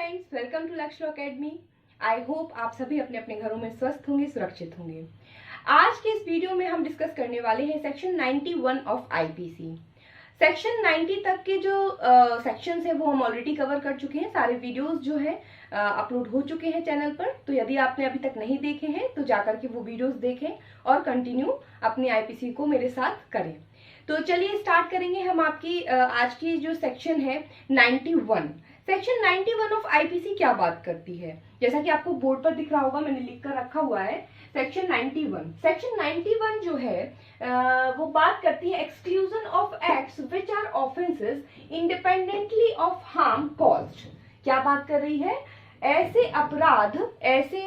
Friends, welcome to लक्ष्य law academy. I hope आप सभी अपने अपने घरों में स्वस्थ होंगे, सुरक्षित होंगे। आज के इस वीडियो में हम डिस्कस करने वाले हैं सेक्शन 91 ऑफ आईपीसी। सेक्शन 90 तक के जो सेक्शंस हैं वो हम ऑलरेडी कवर कर चुके हैं। सारे वीडियोस जो हैं अपलोड हो चुके हैं चैनल पर, तो यदि आपने अभी तक नहीं देखे हैं तो जाकर के वो वीडियोस देखें और कंटिन्यू अपनी आईपीसी को मेरे साथ करें। तो चलिए स्टार्ट करेंगे हम आपकी आज की जो सेक्शन है 91। सेक्शन 91 ऑफ आईपीसी क्या बात करती है? जैसा कि आपको बोर्ड पर दिख रहा होगा, मैंने लिख कर रखा हुआ है सेक्शन 91। सेक्शन 91 जो है वो बात करती है exclusion of acts which are offences independently of harm caused. क्या बात कर रही है? ऐसे अपराध, ऐसे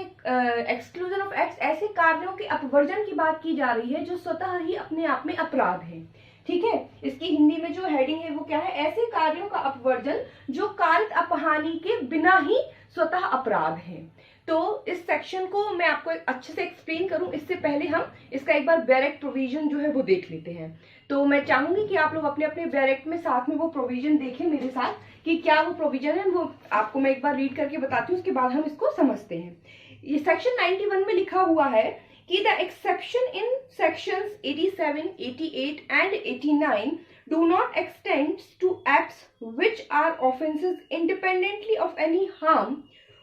एक्सक्लूजन ऑफ एक्ट्स, ऐसे कार्यों के अपवर्जन की बात की जा रही है जो स्वतः ही अपने आप में अपराध है। ठीक है, इसकी हिंदी में जो हेडिंग है वो क्या है? ऐसे कार्यों का अपवर्जन जो कारित अपहानि के बिना ही स्वतः अपराध है। तो इस सेक्शन को मैं आपको अच्छे से एक्सप्लेन करूं इससे पहले हम इसका एक बार बैरेक्ट प्रोविजन जो है वो देख लेते हैं। तो मैं चाहूंगी कि आप लोग अपने अपने बैरेक्ट में साथ में वो प्रोविजन देखें मेरे साथ कि क्या वो प्रोविजन है। वो आपको मैं एक बार रीड करके बताती हूँ, उसके बाद हम इसको समझते हैं। ये सेक्शन 91 में लिखा हुआ है कि the exception in sections 87, 88 and 89 do not extend to acts which are offenses independently of any harm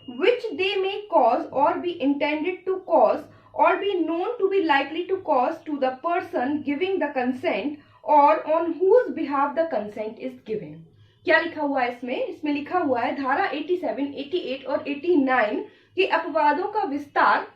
which they may cause or be intended to cause or be known to be likely to cause to the person giving the consent or on whose behalf the consent is given। क्या लिखा हुआ है इसमें? इसमें लिखा हुआ है धारा 87, 88 और 89 के अपवादों का विस्तार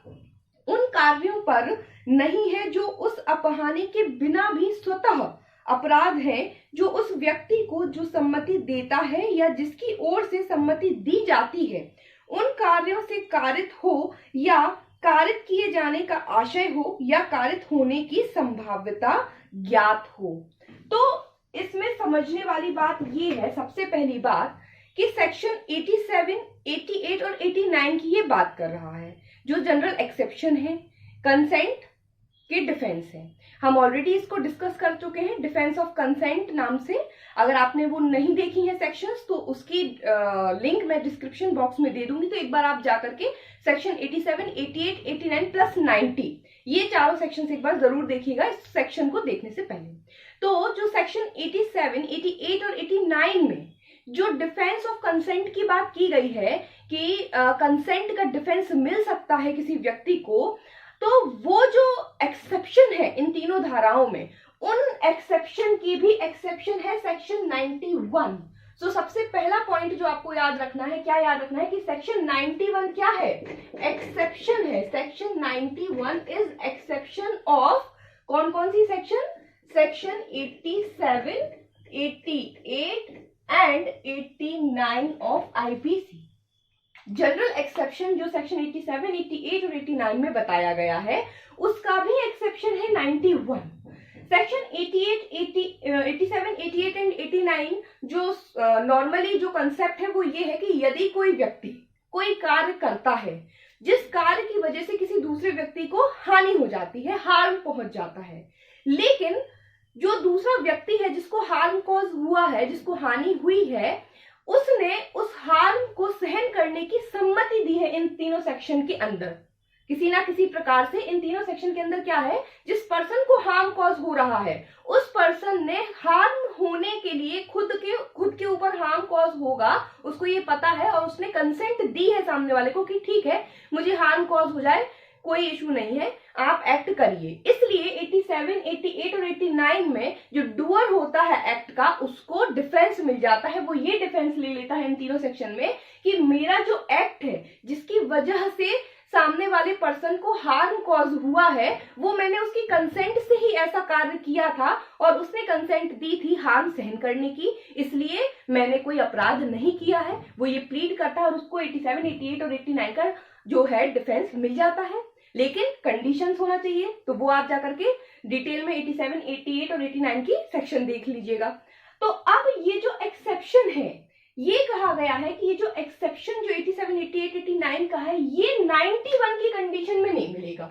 उन कार्यों पर नहीं है जो उस अपहानि के बिना भी स्वतः अपराध है, जो उस व्यक्ति को जो सम्मति देता है या जिसकी ओर से सम्मति दी जाती है उन कार्यों से कारित हो या कारित किए जाने का आशय हो या कारित होने की संभाव्यता ज्ञात हो। तो इसमें समझने वाली बात ये है, सबसे पहली बात, कि सेक्शन 87, 88 और 89 की ये बात कर रहा है जो जनरल एक्सेप्शन है, कंसेंट के डिफेंस है। हम ऑलरेडी इसको डिस्कस कर चुके हैं डिफेंस ऑफ कंसेंट नाम से। अगर आपने वो नहीं देखी है सेक्शंस तो उसकी लिंक मैं डिस्क्रिप्शन बॉक्स में दे दूंगी, तो एक बार आप जाकर के सेक्शन 87, 88, 89 प्लस 90 ये चारों सेक्शन एक बार जरूर देखिएगा इस सेक्शन को देखने से पहले। तो जो सेक्शन 87, 88 और 89 में जो डिफेंस ऑफ कंसेंट की बात की गई है कि कंसेंट का डिफेंस मिल सकता है किसी व्यक्ति को, तो वो जो एक्सेप्शन है इन तीनों धाराओं में, उन एक्सेप्शन की भी एक्सेप्शन है सेक्शन 91। सो सबसे पहला पॉइंट जो आपको याद रखना है, क्या याद रखना है कि सेक्शन 91 क्या है? एक्सेप्शन है। सेक्शन 91 इज एक्सेप्शन ऑफ कौन कौन सी section? Section 87, 88 and 89 of IPC. General exception जो सेक्शन 87, 88 और 89 में बताया गया है उसका भी एक्सेप्शन है 91। सेक्शन 87, 88 एंड 89 जो नॉर्मली जो कंसेप्ट है वो ये है कि यदि कोई व्यक्ति कोई कार्य करता है जिस कार्य की वजह से किसी दूसरे व्यक्ति को हानि हो जाती है, हार्म पहुंच जाता है, लेकिन जो दूसरा व्यक्ति है जिसको हार्म कॉज हुआ है, जिसको हानि हुई है, उसने उस हार्म को सहन करने की सम्मति दी है इन तीनों सेक्शन के अंदर। किसी ना किसी प्रकार से इन तीनों सेक्शन के अंदर क्या है, जिस पर्सन को हार्म कॉज हो रहा है उस पर्सन ने हार्म होने के लिए खुद के ऊपर हार्म कॉज होगा, उसको ये पता है और उसने कंसेंट दी है सामने वाले को कि ठीक है मुझे हार्म कॉज हो जाए, कोई इशू नहीं है, आप एक्ट करिए। इसलिए 87, 88 और 89 में जो डूअर होता है एक्ट का उसको डिफेंस मिल जाता है। वो ये डिफेंस ले लेता है इन तीनों सेक्शन में कि मेरा जो एक्ट है जिसकी वजह से सामने वाले पर्सन को हार्म कॉज हुआ है वो मैंने उसकी कंसेंट से ही ऐसा कार्य किया था और उसने कंसेंट दी थी हार्म सहन करने की, इसलिए मैंने कोई अपराध नहीं किया है। वो ये प्लीड करता है और उसको 87, 88 और 89 का जो है डिफेंस मिल जाता है, लेकिन कंडीशंस होना चाहिए। तो वो आप जाकर के डिटेल में 87, 88 और 89 की सेक्शन देख लीजिएगा। तो अब ये जो एक्सेप्शन है, ये कहा गया है कि ये जो एक्सेप्शन जो 87, 88, 89 का है ये 91 की कंडीशन में नहीं मिलेगा।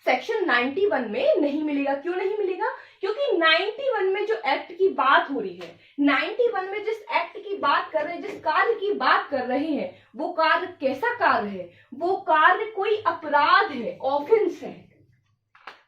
सेक्शन 91 में नहीं मिलेगा। क्यों नहीं मिलेगा? क्योंकि 91 में जो एक्ट की बात हो रही है, 91 में जिस एक्ट की बात कर रहे हैं, जिस कार्य की बात कर रहे हैं, वो कार्य कैसा कार्य है? वो कार्य कोई अपराध है, ऑफेंस है।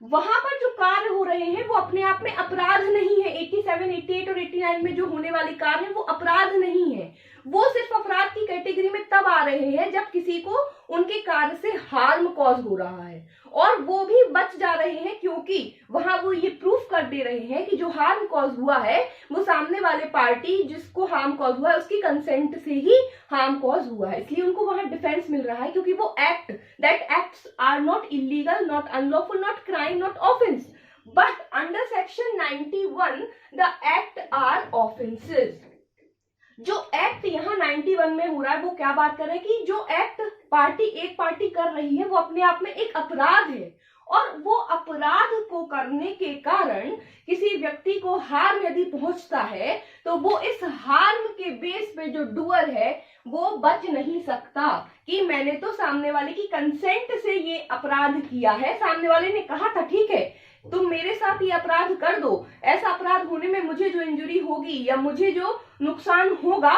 वहां पर जो कार्य हो रहे हैं वो अपने आप में अपराध नहीं है। 87, 88 और 89 में जो होने वाले कार्य हैं वो अपराध नहीं है। वो सिर्फ अपराध की कैटेगरी में तब आ रहे हैं जब किसी को उनके कार्य से हार्म कॉज हो रहा है, और वो भी बच जा रहे हैं क्योंकि वहां वो ये प्रूफ कर दे रहे हैं कि जो हार्म कॉज हुआ है वो सामने वाले पार्टी जिसको हार्म कॉज हुआ है उसकी कंसेंट से ही हार्म कॉज हुआ है। इसलिए उनको वहां डिफेंस मिल रहा है, क्योंकि वो act, that acts are not illegal, not unlawful, not crime, not offence, but under section 91 the act are offences. जो एक्ट यहाँ 91 में हो रहा है वो क्या बात कर रहे हैं कि जो एक्ट एक पार्टी कर रही है वो अपने आप में एक अपराध है, और वो अपराध को करने के कारण किसी व्यक्ति को हार्म यदि पहुंचता है तो वो इस हार्म के बेस पे जो डूअर है वो बच नहीं सकता कि मैंने तो सामने वाले की कंसेंट से ये अपराध किया है। सामने वाले ने कहा था ठीक है तुम मेरे साथ ये अपराध कर दो, ऐसा अपराध होने में मुझे जो इंजरी होगी या मुझे जो नुकसान होगा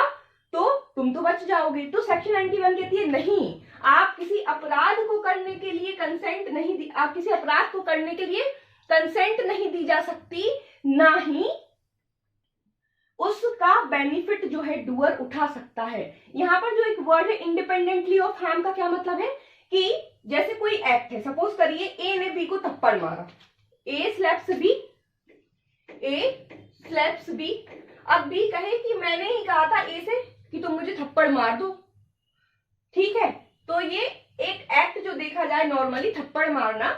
तो तुम तो बच जाओगे। तो सेक्शन 91 कहती है नहीं, आप किसी अपराध को करने के लिए कंसेंट नहीं दी, आप किसी अपराध को करने के लिए कंसेंट नहीं दी जा सकती, ना ही उसका बेनिफिट जो है डूअर उठा सकता है। यहाँ पर जो एक वर्ड है इंडिपेंडेंटली ऑफ हार्म का क्या मतलब है कि जैसे कोई एक्ट है, सपोज करिए ए ने बी को थप्पड़ मारा, ए स्लैप्स बी, अब बी कहे कि मैंने ही कहा था ए से कि तुम मुझे थप्पड़ मार दो, ठीक है, तो ये एक एक्ट जो देखा जाए नॉर्मली थप्पड़ मारना,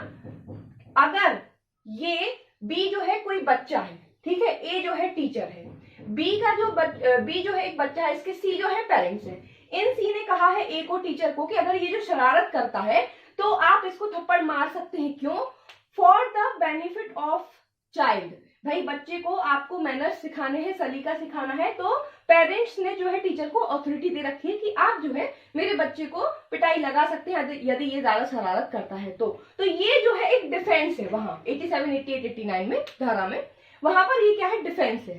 अगर ये बी जो है कोई बच्चा है, ठीक है, ए जो है टीचर है, बी जो है एक बच्चा है, इसके सी जो है पेरेंट्स है, इन सी ने कहा है ए को, टीचर को, कि अगर ये जो शरारत करता है तो आप इसको थप्पड़ मार सकते हैं। क्यों? For the benefit of child. भाई बच्चे को आपको मैनर्स सिखाने हैं, सलीका सिखाना है, तो पेरेंट्स ने जो है टीचर को अथॉरिटी दे रखी है कि आप जो है मेरे बच्चे को पिटाई लगा सकते हैं यदि ये ज्यादा शरारत करता है तो ये जो है एक डिफेंस है। वहां 87, 88, 89 में धारा में वहां पर ये क्या है, डिफेंस है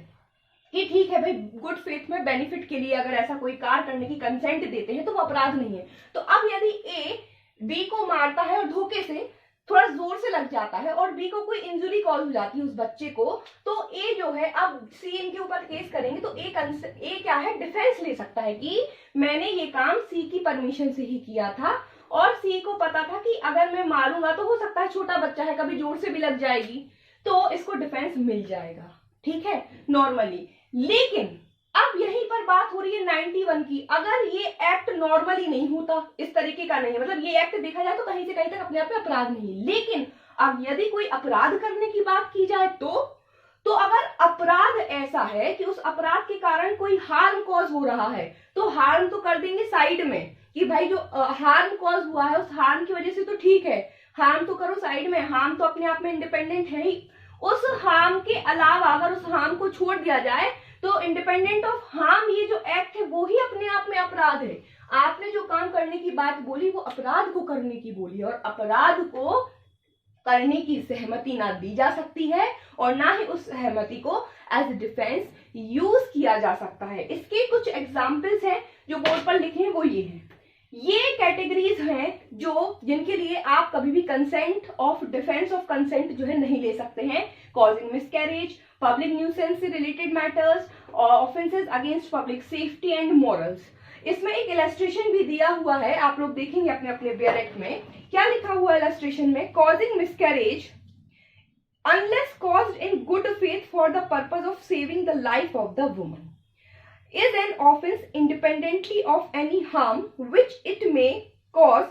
कि ठीक है भाई गुड फेथ में बेनिफिट के लिए अगर ऐसा कोई कार्य करने की कंसेंट देते हैं तो वो अपराध नहीं है। तो अब यदि ए बी को मारता है और धोखे से थोड़ा जोर से लग जाता है और बी को कोई इंजुरी कॉज हो जाती है उस बच्चे को, तो ए जो है अब सी इनके ऊपर केस करेंगे तो ए क्या है, डिफेंस ले सकता है कि मैंने ये काम सी की परमिशन से ही किया था और सी को पता था कि अगर मैं मारूंगा तो हो सकता है छोटा बच्चा है कभी जोर से भी लग जाएगी, तो इसको डिफेंस मिल जाएगा, ठीक है, नॉर्मली। लेकिन अब यहीं पर बात हो रही है 91 की। अगर ये एक्ट नॉर्मली नहीं होता, इस तरीके का नहीं है, मतलब ये एक्ट देखा जाए तो कहीं से कहीं तक अपने आप में अपराध नहीं है, लेकिन अब यदि कोई अपराध करने की बात की जाए तो अगर अपराध ऐसा है कि उस अपराध के कारण कोई हार्म कॉज हो रहा है तो हार्म तो कर देंगे साइड में कि भाई जो हार्म कॉज हुआ है उस हार्म की वजह से तो ठीक है, हार्म तो करो साइड में, हार्म तो अपने आप में इंडिपेंडेंट है ही। उस हार्म के अलावा अगर उस हार्म को छोड़ दिया जाए तो इंडिपेंडेंट ऑफ हार्म ये जो एक्ट है वो ही अपने आप में अपराध है। आपने जो काम करने की बात बोली वो अपराध को करने की बोली है, और अपराध को करने की सहमति ना दी जा सकती है और ना ही उस सहमति को एज डिफेंस यूज किया जा सकता है। इसके कुछ एग्जाम्पल्स हैं जो बोर्ड पर लिखे हैं, वो ये हैं। ये कैटेगरीज हैं जिनके लिए आप कभी भी consent of defence of consent जो है नहीं ले सकते हैं। कॉजिंग मिसकैरेज, पब्लिक न्यूसेंस से related matters, offences against public safety and morals. इसमें एक इलस्ट्रेशन भी दिया हुआ है, आप लोग देखेंगे अपने अपने बेयर एक्ट में क्या लिखा हुआ है इलस्ट्रेशन में। Causing miscarriage unless caused in good faith for the purpose of saving the life of the woman is an offense independently of any harm which it may cause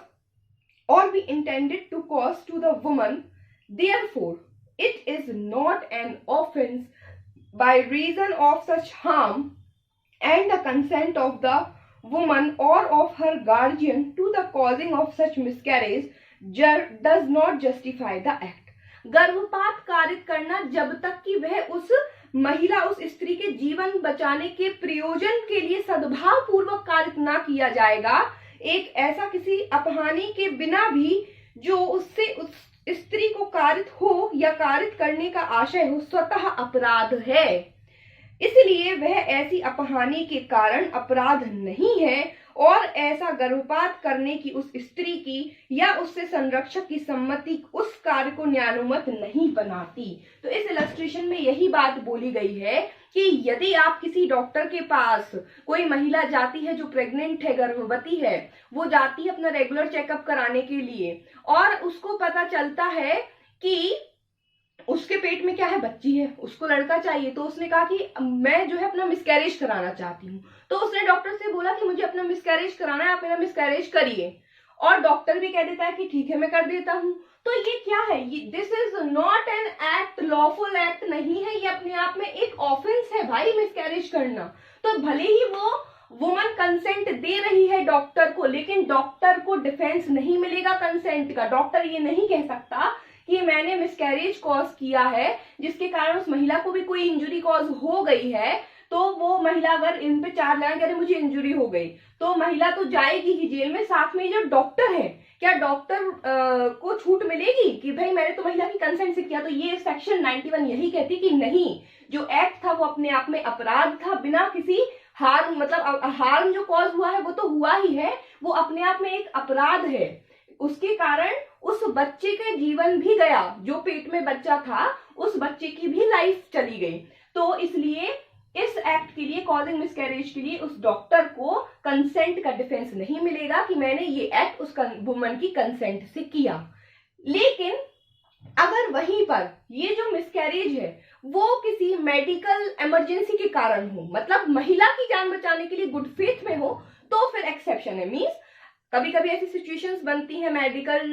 or be intended to cause to the woman. Therefore, it is not an offense by reason of such harm and the consent of the woman or of her guardian to the causing of such miscarriage does not justify the act. गर्भपात कारित करना जब तक कि वह उस महिला, उस स्त्री के जीवन बचाने के प्रयोजन के लिए सद्भाव पूर्वक कारित ना किया जाएगा, एक ऐसा किसी अपहानि के बिना भी जो उससे स्त्री को कारित हो या कारित करने का आशय हो स्वतः अपराध है, इसलिए वह ऐसी अपहानि के कारण अपराध नहीं है और ऐसा गर्भपात करने की उस स्त्री की या उससे संरक्षक की सम्मति उस कार्य को न्यायोन्मुक्त नहीं बनाती। तो इस इलस्ट्रेशन में यही बात बोली गई है कि यदि आप किसी डॉक्टर के पास, कोई महिला जाती है जो प्रेग्नेंट है, गर्भवती है, वो जाती है अपना रेगुलर चेकअप कराने के लिए और उसको पता चलता है कि उसके पेट में क्या है, बच्ची है, उसको लड़का चाहिए, तो उसने कहा कि मैं जो है अपना मिसकैरेज कराना चाहती हूँ। तो उसने डॉक्टर से बोला कि मुझे अपना मिसकैरेज कराना है, आप मेरा मिसकैरेज करिए, और डॉक्टर भी कह देता है कि ठीक है मैं कर देता हूँ। तो ये क्या है, ये this is not an act, lawful act नहीं है, ये अपने आप में एक ऑफेंस है भाई मिसकैरेज करना। तो भले ही वो वुमन कंसेंट दे रही है डॉक्टर को, लेकिन डॉक्टर को डिफेंस नहीं मिलेगा कंसेंट का। डॉक्टर ये नहीं कह सकता कि मैंने मिसकैरेज कॉज किया है जिसके कारण उस महिला को भी कोई इंजुरी कॉज हो गई है, तो वो महिला अगर इन पे चार्ज लगाए कि मुझे इंजुरी हो गई, तो महिला तो जाएगी ही जेल में। साथ में जो डॉक्टर है, क्या डॉक्टर को छूट मिलेगी कि भाई मैंने तो महिला की कंसेंट से किया? तो ये सेक्शन 91 यही कहती कि नहीं, जो एक्ट था वो अपने आप में अपराध था, बिना किसी हार्म, मतलब हार्म जो कॉज हुआ है वो तो हुआ ही है, वो अपने आप में एक अपराध है। उसके कारण उस बच्चे का जीवन भी गया, जो पेट में बच्चा था उस बच्चे की भी लाइफ चली गई। तो इसलिए इस एक्ट के लिए, कॉजिंग मिसकैरेज के लिए, उस डॉक्टर को कंसेंट का डिफेंस नहीं मिलेगा कि मैंने ये एक्ट उस वुमन की कंसेंट से किया। लेकिन अगर वहीं पर ये जो मिसकैरेज है वो किसी मेडिकल इमरजेंसी के कारण हो, मतलब महिला की जान बचाने के लिए गुड फेथ में हो, तो फिर एक्सेप्शन है। मींस कभी कभी ऐसी सिचुएशंस बनती है मेडिकल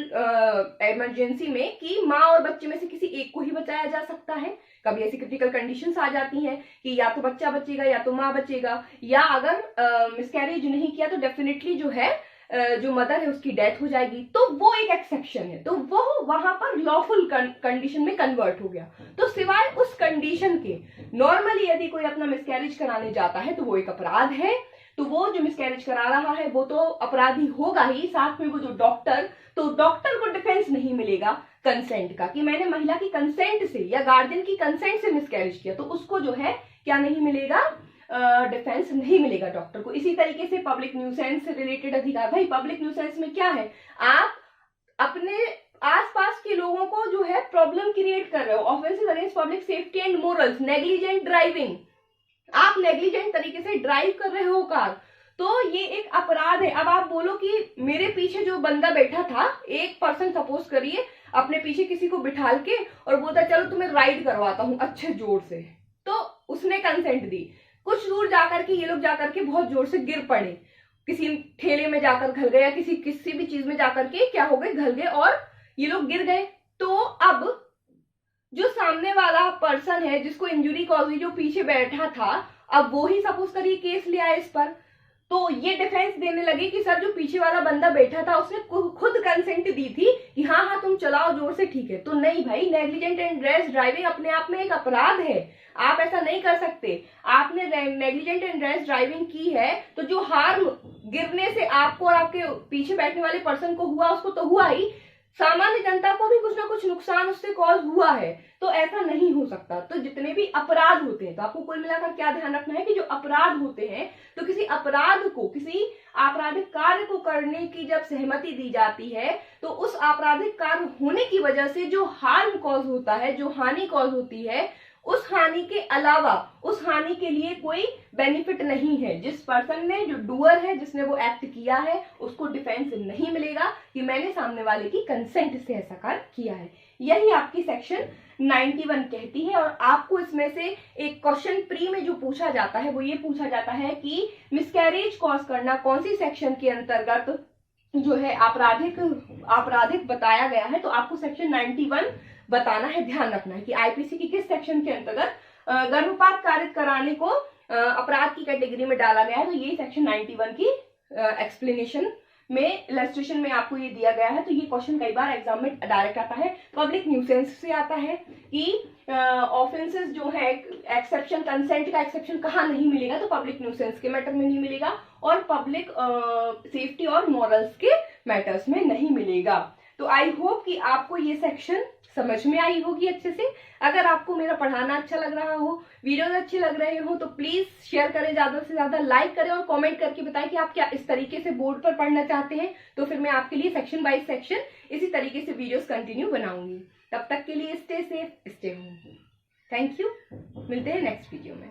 इमरजेंसी में कि माँ और बच्चे में से किसी एक को ही बचाया जा सकता है। कभी ऐसी क्रिटिकल कंडीशंस आ जाती हैं कि या तो बच्चा बचेगा या तो माँ बचेगा, या अगर मिसकैरेज नहीं किया तो डेफिनेटली जो है जो मदर है उसकी डेथ हो जाएगी। तो वो एक एक्सेप्शन है, तो वो वहां पर लॉफुल कंडीशन में कन्वर्ट हो गया। तो सिवाय उस कंडीशन के नॉर्मली यदि कोई अपना मिसकैरेज कराने जाता है तो वो एक अपराध है। तो वो जो मिसकैरेज करा रहा है वो तो अपराधी होगा ही, साथ में वो जो डॉक्टर, तो डॉक्टर को डिफेंस नहीं मिलेगा कंसेंट का कि मैंने महिला की कंसेंट से या गार्जियन की कंसेंट से मिसकैरेज किया, तो उसको जो है क्या नहीं मिलेगा, डिफेंस नहीं मिलेगा डॉक्टर को। इसी तरीके से पब्लिक न्यूसेंस से रिलेटेड अधिकार, भाई पब्लिक न्यूसेंस में क्या है, आप अपने आसपास के लोगों को जो है प्रॉब्लम क्रिएट कर रहे हो, offences against public safety and morals, negligent driving, आप नेग्लिजेंट तरीके से ड्राइव कर रहे हो कार, तो ये एक अपराध है। अब आप बोलो कि मेरे पीछे जो बंदा बैठा था, एक पर्सन सपोज करिए अपने पीछे किसी को बिठाल के और बोलता चलो तुम्हें राइड करवाता हूं अच्छे जोर से, तो उसने कंसेंट दी। कुछ दूर जाकर के ये लोग जाकर के बहुत जोर से गिर पड़े, किसी ठेले में जाकर घल गए या किसी भी चीज में जाकर के क्या हो गए, घल गए और ये लोग गिर गए। तो अब जो सामने वाला पर्सन है जिसको इंजुरी कॉज हुई, जो पीछे बैठा था, अब वो ही सपोज करिए केस ले आए इस पर, तो ये डिफेंस देने लगे कि सर जो पीछे वाला बंदा बैठा था उसने खुद कंसेंट दी थी कि हाँ हाँ तुम चलाओ जोर से, ठीक है। तो नहीं भाई, नेग्लिजेंट एंड रैश ड्राइविंग अपने आप में एक अपराध है, आप ऐसा नहीं कर सकते। आपने नेग्लिजेंट एंड रैश ड्राइविंग की है तो जो हार्म गिरने से आपको और आपके पीछे बैठने वाले पर्सन को हुआ उसको तो हुआ ही, सामान्य जनता को भी कुछ ना कुछ नुकसान उससे कॉज हुआ है, तो ऐसा नहीं हो सकता। तो जितने भी अपराध होते हैं, तो आपको कुल मिलाकर क्या ध्यान रखना है कि जो अपराध होते हैं, तो किसी अपराध को, किसी आपराधिक कार्य को करने की जब सहमति दी जाती है, तो उस आपराधिक कार्य होने की वजह से जो हार्म कॉज होता है, जो हानि कॉज होती है, उस हानि के अलावा उस हानि के लिए कोई बेनिफिट नहीं है। जिस पर्सन ने, जो डूअर है, जिसने वो एक्ट किया है, उसको डिफेंस नहीं मिलेगा कि मैंने सामने वाले की कंसेंट से ऐसा कार्य किया है। यही आपकी सेक्शन 91 कहती है। और आपको इसमें से एक क्वेश्चन प्री में जो पूछा जाता है वो ये पूछा जाता है कि मिसकैरेज कॉज करना कौन सी सेक्शन के अंतर्गत जो है आपराधिक बताया गया है। तो आपको सेक्शन 91 बताना है, ध्यान रखना है कि आईपीसी की किस सेक्शन के अंतर्गत गर्भपात कारित कराने को अपराध की कैटेगरी में डाला गया है। तो ये सेक्शन 91 की एक्सप्लेनेशन में, इलस्ट्रेशन में आपको ये दिया गया है। तो ये क्वेश्चन कई बार एग्जाम में डायरेक्ट आता है, पब्लिक न्यूसेंस से आता है कि ऑफेंसेस जो है, एक्सेप्शन, कंसेंट का एक्सेप्शन कहाँ नहीं मिलेगा, तो पब्लिक न्यूसेंस के मैटर में नहीं मिलेगा और पब्लिक सेफ्टी और मॉरल्स के मैटर्स में नहीं मिलेगा। तो आई होप कि आपको ये सेक्शन समझ में आई होगी अच्छे से। अगर आपको मेरा पढ़ाना अच्छा लग रहा हो, वीडियोस अच्छे लग रहे हो, तो प्लीज शेयर करें, ज्यादा से ज्यादा लाइक करें और कमेंट करके बताएं कि आप क्या इस तरीके से बोर्ड पर पढ़ना चाहते हैं। तो फिर मैं आपके लिए सेक्शन बाय सेक्शन इसी तरीके से वीडियोस कंटिन्यू बनाऊंगी। तब तक के लिए stay safe, stay home. Thank you, मिलते हैं नेक्स्ट वीडियो में।